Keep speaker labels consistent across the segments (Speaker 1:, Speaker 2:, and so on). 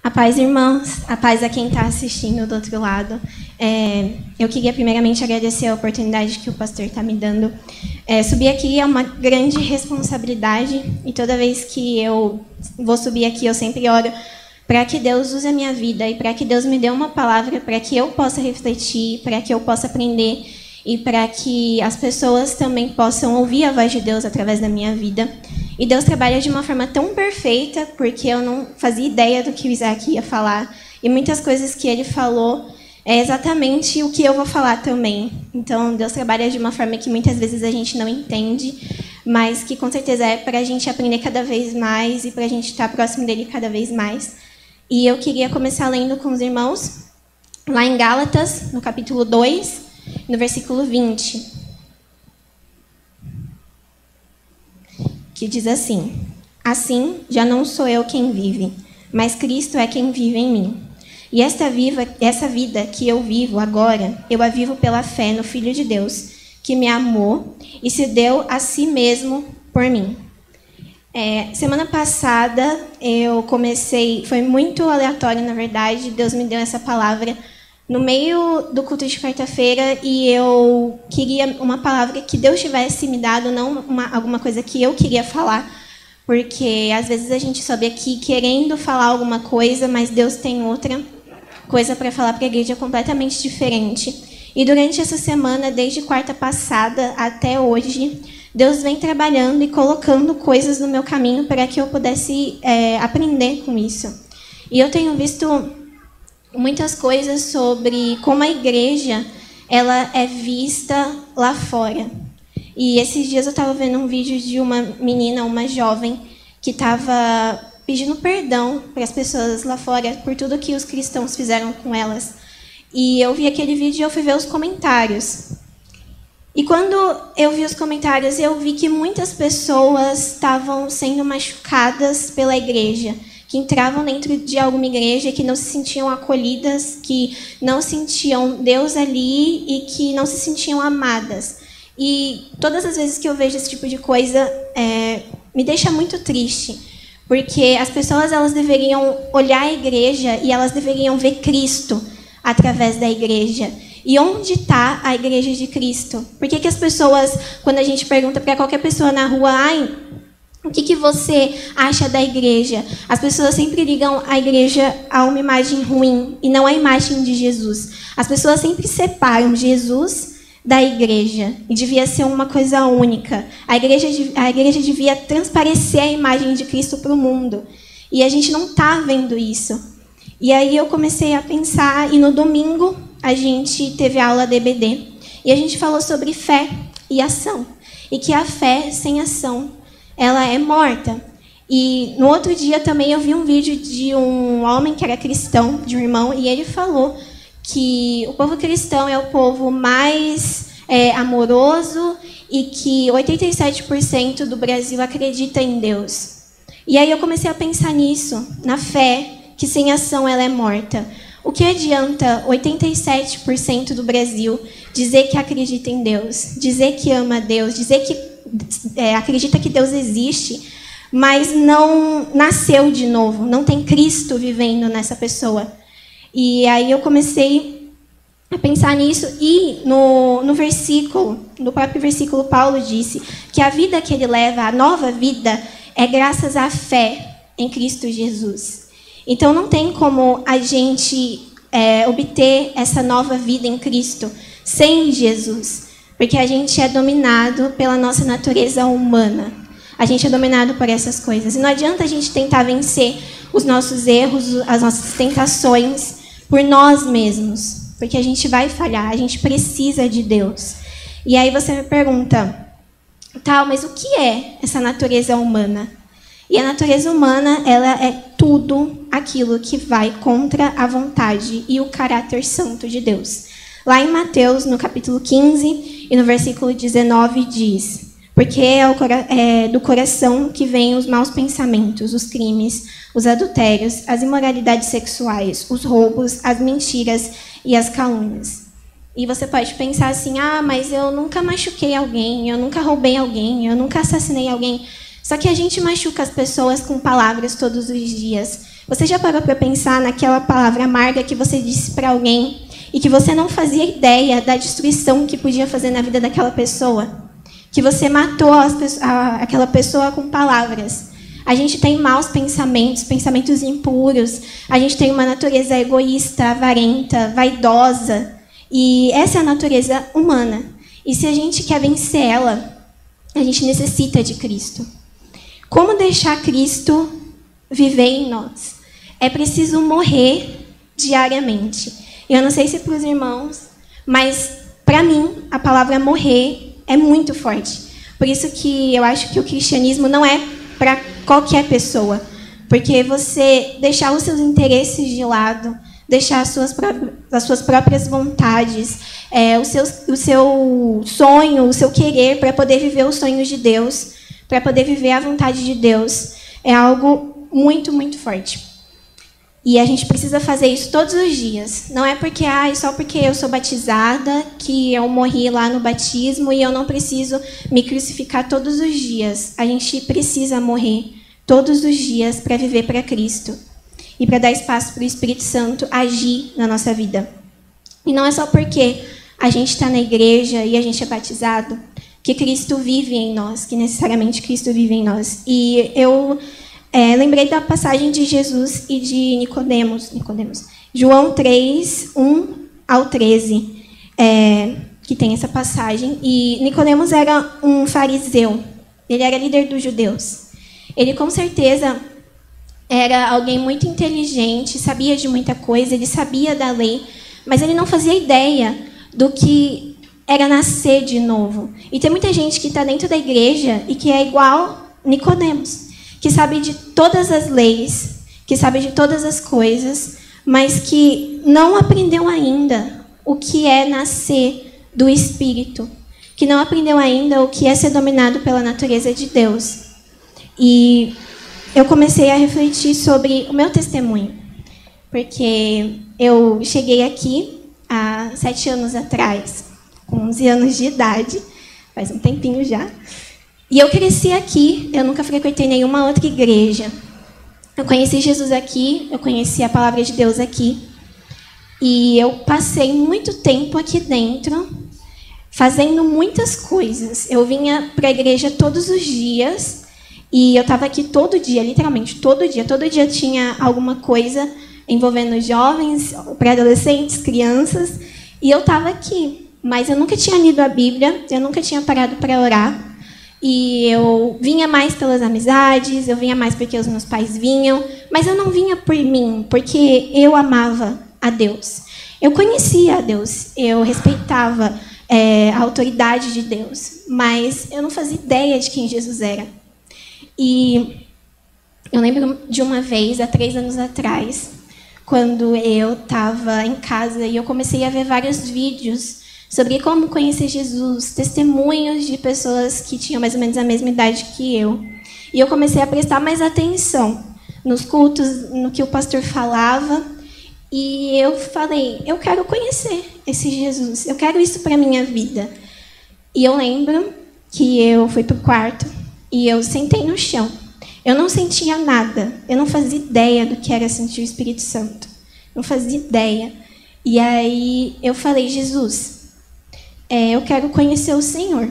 Speaker 1: A paz, irmãos, a paz a quem está assistindo do outro lado. Eu queria primeiramente agradecer a oportunidade que o pastor está me dando. Subir aqui é uma grande responsabilidade e toda vez que eu vou subir aqui, eu sempre oro para que Deus use a minha vida e para que Deus me dê uma palavra para que eu possa refletir, para que eu possa aprender e para que as pessoas também possam ouvir a voz de Deus através da minha vida. E Deus trabalha de uma forma tão perfeita, porque eu não fazia ideia do que o Isaac ia falar. E muitas coisas que ele falou é exatamente o que eu vou falar também. Então, Deus trabalha de uma forma que muitas vezes a gente não entende, mas que com certeza é para a gente aprender cada vez mais e para a gente estar próximo dele cada vez mais. E eu queria começar lendo com os irmãos, lá em Gálatas, no capítulo 2, no versículo 20. Que diz assim: assim, já não sou eu quem vive, mas Cristo é quem vive em mim. E essa vida que eu vivo agora, eu a vivo pela fé no Filho de Deus, que me amou e se deu a si mesmo por mim. Semana passada, eu comecei, foi muito aleatório, na verdade, Deus me deu essa palavra no meio do culto de quarta-feira e eu queria uma palavra que Deus tivesse me dado, não alguma coisa que eu queria falar, porque às vezes a gente sobe aqui querendo falar alguma coisa, mas Deus tem outra coisa para falar para a igreja completamente diferente. E durante essa semana, desde quarta passada até hoje, Deus vem trabalhando e colocando coisas no meu caminho para que eu pudesse aprender com isso. E eu tenho visto muitas coisas sobre como a igreja ela é vista lá fora. E esses dias eu estava vendo um vídeo de uma menina, uma jovem, que estava pedindo perdão para as pessoas lá fora por tudo que os cristãos fizeram com elas. E eu vi aquele vídeo e eu fui ver os comentários. E quando eu vi os comentários, eu vi que muitas pessoas estavam sendo machucadas pela igreja, que entravam dentro de alguma igreja, que não se sentiam acolhidas, que não sentiam Deus ali e que não se sentiam amadas. E todas as vezes que eu vejo esse tipo de coisa, me deixa muito triste, porque as pessoas elas deveriam olhar a igreja e elas deveriam ver Cristo através da igreja. E onde está a igreja de Cristo? Por que as pessoas, quando a gente pergunta para qualquer pessoa na rua, o que você acha da igreja? As pessoas sempre ligam a igreja a uma imagem ruim e não a imagem de Jesus. As pessoas sempre separam Jesus da igreja e devia ser uma coisa única. A igreja devia transparecer a imagem de Cristo para o mundo. E a gente não está vendo isso. E aí eu comecei a pensar, e no domingo a gente teve a aula de EBD, e a gente falou sobre fé e ação. E que a fé sem ação ela é morta. E no outro dia também eu vi um vídeo de um homem que era cristão, de um irmão, e ele falou que o povo cristão é o povo mais amoroso e que 87% do Brasil acredita em Deus. E aí eu comecei a pensar nisso, na fé, que sem ação ela é morta. O que adianta 87% do Brasil dizer que acredita em Deus, dizer que ama Deus, dizer que acredita que Deus existe, mas não nasceu de novo, não tem Cristo vivendo nessa pessoa? E aí eu comecei a pensar nisso, e no próprio versículo, Paulo disse que a vida que ele leva, a nova vida, é graças à fé em Cristo Jesus. Então não tem como a gente obter essa nova vida em Cristo sem Jesus, porque a gente é dominado pela nossa natureza humana. A gente é dominado por essas coisas. E não adianta a gente tentar vencer os nossos erros, as nossas tentações, por nós mesmos, porque a gente vai falhar, a gente precisa de Deus. E aí você me pergunta, mas o que é essa natureza humana? E a natureza humana, ela é tudo aquilo que vai contra a vontade e o caráter santo de Deus. Lá em Mateus, no capítulo 15 e no versículo 19, diz: porque é do coração que vêm os maus pensamentos, os crimes, os adultérios, as imoralidades sexuais, os roubos, as mentiras e as calúnias. E você pode pensar assim, mas eu nunca machuquei alguém, eu nunca roubei alguém, eu nunca assassinei alguém. Só que a gente machuca as pessoas com palavras todos os dias. Você já parou para pensar naquela palavra amarga que você disse para alguém e que você não fazia ideia da destruição que podia fazer na vida daquela pessoa? Que você matou aquela pessoa com palavras. A gente tem maus pensamentos, pensamentos impuros. A gente tem uma natureza egoísta, avarenta, vaidosa. E essa é a natureza humana. E se a gente quer vencer ela, a gente necessita de Cristo. Como deixar Cristo viver em nós? É preciso morrer diariamente. Eu não sei se para os irmãos, mas para mim a palavra morrer é muito forte. Por isso que eu acho que o cristianismo não é para qualquer pessoa. Porque você deixar os seus interesses de lado, deixar as suas próprias vontades, o seu sonho, o seu querer para poder viver os sonhos de Deus, para poder viver a vontade de Deus, é algo muito, muito forte. E a gente precisa fazer isso todos os dias. Não é porque, só porque eu sou batizada, que eu morri lá no batismo e eu não preciso me crucificar todos os dias. A gente precisa morrer todos os dias para viver para Cristo. E para dar espaço para o Espírito Santo agir na nossa vida. E não é só porque a gente está na igreja e a gente é batizado que Cristo vive em nós, que necessariamente Cristo vive em nós. E eu lembrei da passagem de Jesus e de Nicodemos. João 3, 1 ao 13, que tem essa passagem. E Nicodemos era um fariseu. Ele era líder dos judeus. Ele, com certeza, era alguém muito inteligente, sabia de muita coisa, ele sabia da lei, mas ele não fazia ideia do que era nascer de novo. E tem muita gente que está dentro da igreja e que é igual Nicodemos, que sabe de todas as leis, que sabe de todas as coisas, mas que não aprendeu ainda o que é nascer do Espírito, que não aprendeu ainda o que é ser dominado pela natureza de Deus. E eu comecei a refletir sobre o meu testemunho, porque eu cheguei aqui há 7 anos atrás, com 11 anos de idade, faz um tempinho já, e eu cresci aqui, eu nunca frequentei nenhuma outra igreja. Eu conheci Jesus aqui, eu conheci a palavra de Deus aqui, e eu passei muito tempo aqui dentro, fazendo muitas coisas. Eu vinha para a igreja todos os dias, e eu estava aqui todo dia, literalmente, todo dia tinha alguma coisa envolvendo jovens, pré-adolescentes, crianças, e eu estava aqui. Mas eu nunca tinha lido a Bíblia, eu nunca tinha parado para orar, e eu vinha mais pelas amizades, eu vinha mais porque os meus pais vinham, mas eu não vinha por mim, porque eu amava a Deus. Eu conhecia a Deus, eu respeitava a autoridade de Deus, mas eu não fazia ideia de quem Jesus era. E eu lembro de uma vez, há 3 anos atrás, quando eu estava em casa e eu comecei a ver vários vídeos sobre como conhecer Jesus, testemunhos de pessoas que tinham mais ou menos a mesma idade que eu. E eu comecei a prestar mais atenção nos cultos, no que o pastor falava, e eu falei, eu quero conhecer esse Jesus, eu quero isso para a minha vida. E eu lembro que eu fui para o quarto e eu sentei no chão. Eu não sentia nada, eu não fazia ideia do que era sentir o Espírito Santo. Não fazia ideia. E aí eu falei, Jesus, eu quero conhecer o Senhor.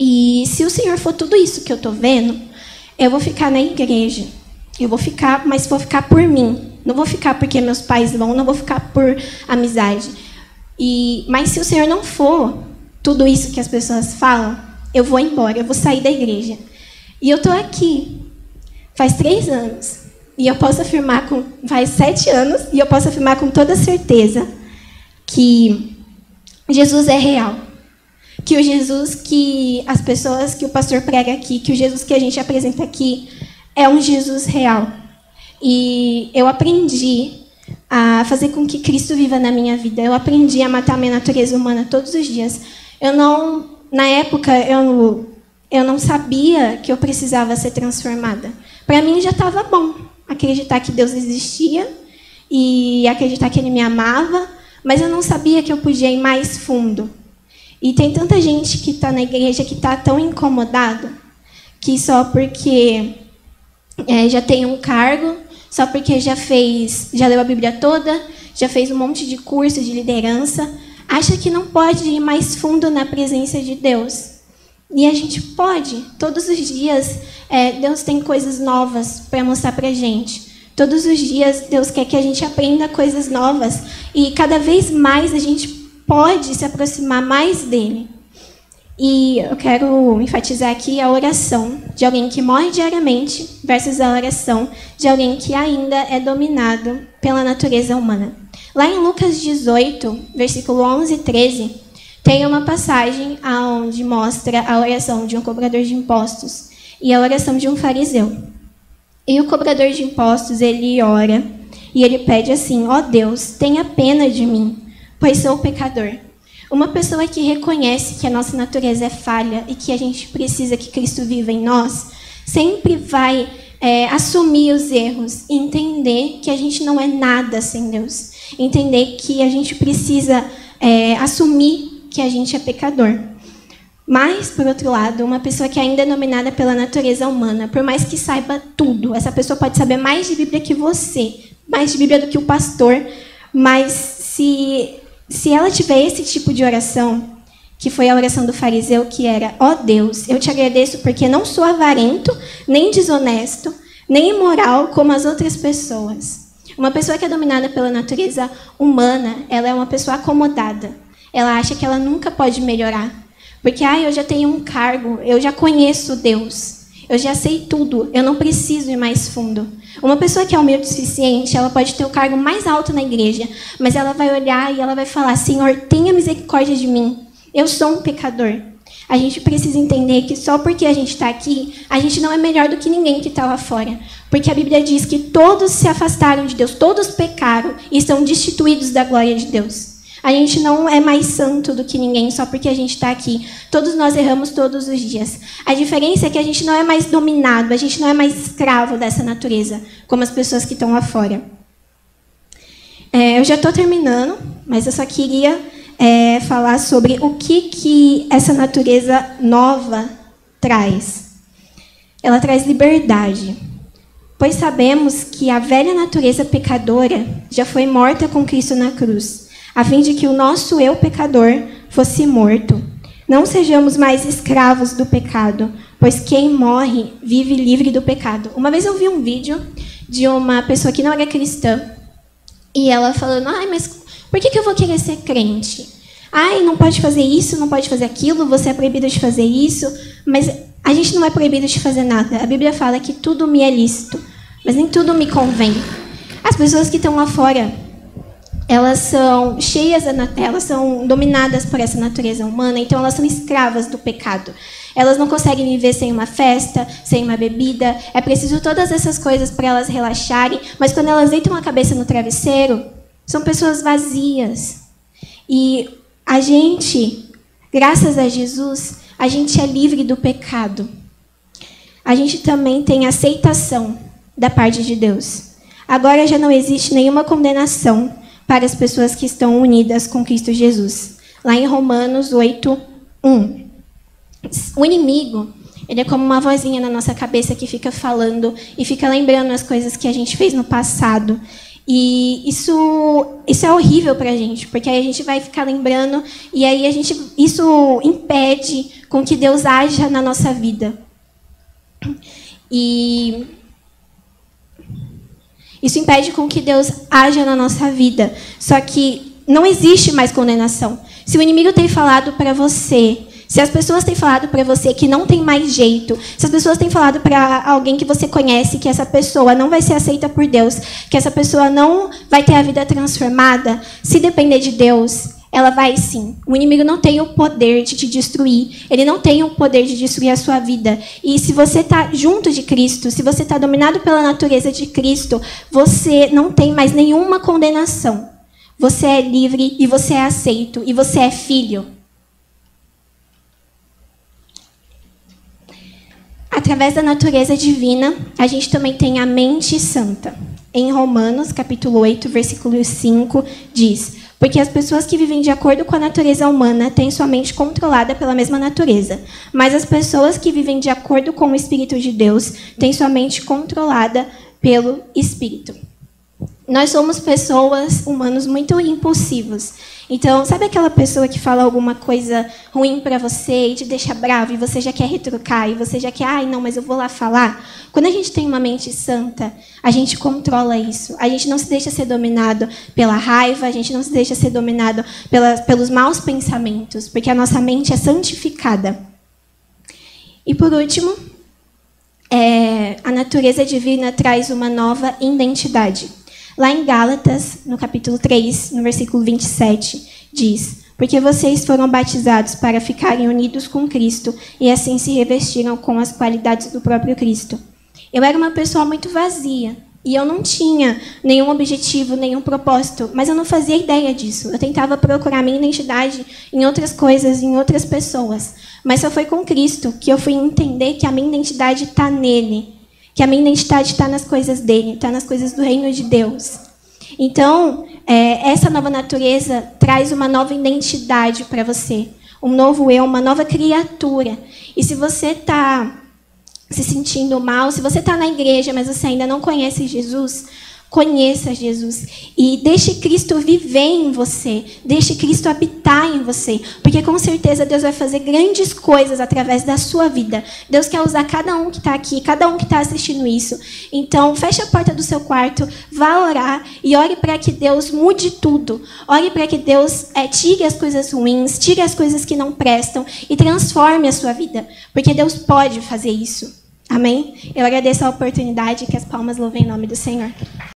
Speaker 1: E se o Senhor for tudo isso que eu estou vendo, eu vou ficar na igreja. Eu vou ficar, mas vou ficar por mim. Não vou ficar porque meus pais vão, não vou ficar por amizade. Mas se o Senhor não for tudo isso que as pessoas falam, eu vou embora, eu vou sair da igreja. E eu estou aqui, faz 3 anos, e eu posso afirmar, faz 7 anos, e eu posso afirmar com toda certeza que Jesus é real. Que o Jesus que as pessoas, que o pastor prega aqui, que o Jesus que a gente apresenta aqui, é um Jesus real. E eu aprendi a fazer com que Cristo viva na minha vida. Eu aprendi a matar a minha natureza humana todos os dias. Na época, eu não sabia que eu precisava ser transformada. Para mim já estava bom acreditar que Deus existia e acreditar que Ele me amava, mas eu não sabia que eu podia ir mais fundo. E tem tanta gente que está na igreja que está tão incomodado que só porque já tem um cargo, só porque já leu a Bíblia toda, já fez um monte de curso de liderança, acha que não pode ir mais fundo na presença de Deus. E a gente pode. Todos os dias, Deus tem coisas novas para mostrar para a gente. Todos os dias, Deus quer que a gente aprenda coisas novas. E cada vez mais a gente pode se aproximar mais dele. E eu quero enfatizar aqui a oração de alguém que morre diariamente versus a oração de alguém que ainda é dominado pela natureza humana. Lá em Lucas 18, versículo 11 e 13, tem uma passagem onde mostra a oração de um cobrador de impostos e a oração de um fariseu. E o cobrador de impostos, ele ora e ele pede assim: ó Deus, tenha pena de mim, pois sou pecador. Uma pessoa que reconhece que a nossa natureza é falha e que a gente precisa que Cristo viva em nós, sempre vai assumir os erros e entender que a gente não é nada sem Deus. Entender que a gente precisa assumir que a gente é pecador. Mas, por outro lado, uma pessoa que ainda é dominada pela natureza humana, por mais que saiba tudo, essa pessoa pode saber mais de Bíblia que você, mais de Bíblia do que o pastor, mas se ela tiver esse tipo de oração, que foi a oração do fariseu, que era: ó Deus, eu te agradeço porque não sou avarento, nem desonesto, nem imoral como as outras pessoas. Uma pessoa que é dominada pela natureza humana, ela é uma pessoa acomodada. Ela acha que ela nunca pode melhorar. Porque, eu já tenho um cargo, eu já conheço Deus, eu já sei tudo, eu não preciso ir mais fundo. Uma pessoa que é humilde o suficiente, ela pode ter o cargo mais alto na igreja, mas ela vai olhar e ela vai falar: Senhor, tenha misericórdia de mim, eu sou um pecador. A gente precisa entender que só porque a gente está aqui, a gente não é melhor do que ninguém que está lá fora. Porque a Bíblia diz que todos se afastaram de Deus, todos pecaram e são destituídos da glória de Deus. A gente não é mais santo do que ninguém só porque a gente está aqui. Todos nós erramos todos os dias. A diferença é que a gente não é mais dominado, a gente não é mais escravo dessa natureza, como as pessoas que estão lá fora. Eu já estou terminando, mas eu só queria falar sobre o que essa natureza nova traz. Ela traz liberdade. Pois sabemos que a velha natureza pecadora já foi morta com Cristo na cruz, a fim de que o nosso eu pecador fosse morto. Não sejamos mais escravos do pecado, pois quem morre vive livre do pecado. Uma vez eu vi um vídeo de uma pessoa que não era cristã, e ela falando: mas por que eu vou querer ser crente? Não pode fazer isso, não pode fazer aquilo, você é proibido de fazer isso. Mas a gente não é proibido de fazer nada. A Bíblia fala que tudo me é lícito, mas nem tudo me convém. As pessoas que estão lá fora, elas são cheias, elas são dominadas por essa natureza humana, então elas são escravas do pecado. Elas não conseguem viver sem uma festa, sem uma bebida. É preciso todas essas coisas para elas relaxarem, mas quando elas deitam a cabeça no travesseiro, são pessoas vazias. E a gente, graças a Jesus, a gente é livre do pecado. A gente também tem aceitação da parte de Deus. Agora já não existe nenhuma condenação para as pessoas que estão unidas com Cristo Jesus. Lá em Romanos 8:1. O inimigo, ele é como uma vozinha na nossa cabeça que fica falando e fica lembrando as coisas que a gente fez no passado. E isso é horrível para a gente, porque aí a gente vai ficar lembrando e aí isso impede com que Deus haja na nossa vida. E isso impede com que Deus haja na nossa vida. Só que não existe mais condenação. Se o inimigo tem falado para você, se as pessoas têm falado para você que não tem mais jeito, se as pessoas têm falado para alguém que você conhece que essa pessoa não vai ser aceita por Deus, que essa pessoa não vai ter a vida transformada, se depender de Deus, ela vai sim. O inimigo não tem o poder de te destruir. Ele não tem o poder de destruir a sua vida. E se você está junto de Cristo, se você está dominado pela natureza de Cristo, você não tem mais nenhuma condenação. Você é livre e você é aceito. E você é filho. Através da natureza divina, a gente também tem a mente santa. Em Romanos, capítulo 8, versículo 5, diz: porque as pessoas que vivem de acordo com a natureza humana têm sua mente controlada pela mesma natureza, mas as pessoas que vivem de acordo com o Espírito de Deus têm sua mente controlada pelo Espírito. Nós somos pessoas, humanos, muito impulsivos. Então, sabe aquela pessoa que fala alguma coisa ruim para você e te deixa bravo e você já quer retrucar e você já quer, ai, não, mas eu vou lá falar? Quando a gente tem uma mente santa, a gente controla isso. A gente não se deixa ser dominado pela raiva, a gente não se deixa ser dominado pelos maus pensamentos, porque a nossa mente é santificada. E, por último, a natureza divina traz uma nova identidade. Lá em Gálatas, no capítulo 3, no versículo 27, diz: porque vocês foram batizados para ficarem unidos com Cristo e assim se revestiram com as qualidades do próprio Cristo. Eu era uma pessoa muito vazia e eu não tinha nenhum objetivo, nenhum propósito, mas eu não fazia ideia disso. Eu tentava procurar minha identidade em outras coisas, em outras pessoas. Mas só foi com Cristo que eu fui entender que a minha identidade está nele. Que a minha identidade está nas coisas dele, está nas coisas do reino de Deus. Então, essa nova natureza traz uma nova identidade para você. Um novo eu, uma nova criatura. E se você está se sentindo mal, se você está na igreja, mas você ainda não conhece Jesus, conheça Jesus e deixe Cristo viver em você, deixe Cristo habitar em você, porque com certeza Deus vai fazer grandes coisas através da sua vida. Deus quer usar cada um que está aqui, cada um que está assistindo isso. Então, feche a porta do seu quarto, vá orar e ore para que Deus mude tudo. Ore para que Deus tire as coisas ruins, tire as coisas que não prestam e transforme a sua vida, porque Deus pode fazer isso. Amém? Eu agradeço a oportunidade, que as palmas louvem em nome do Senhor.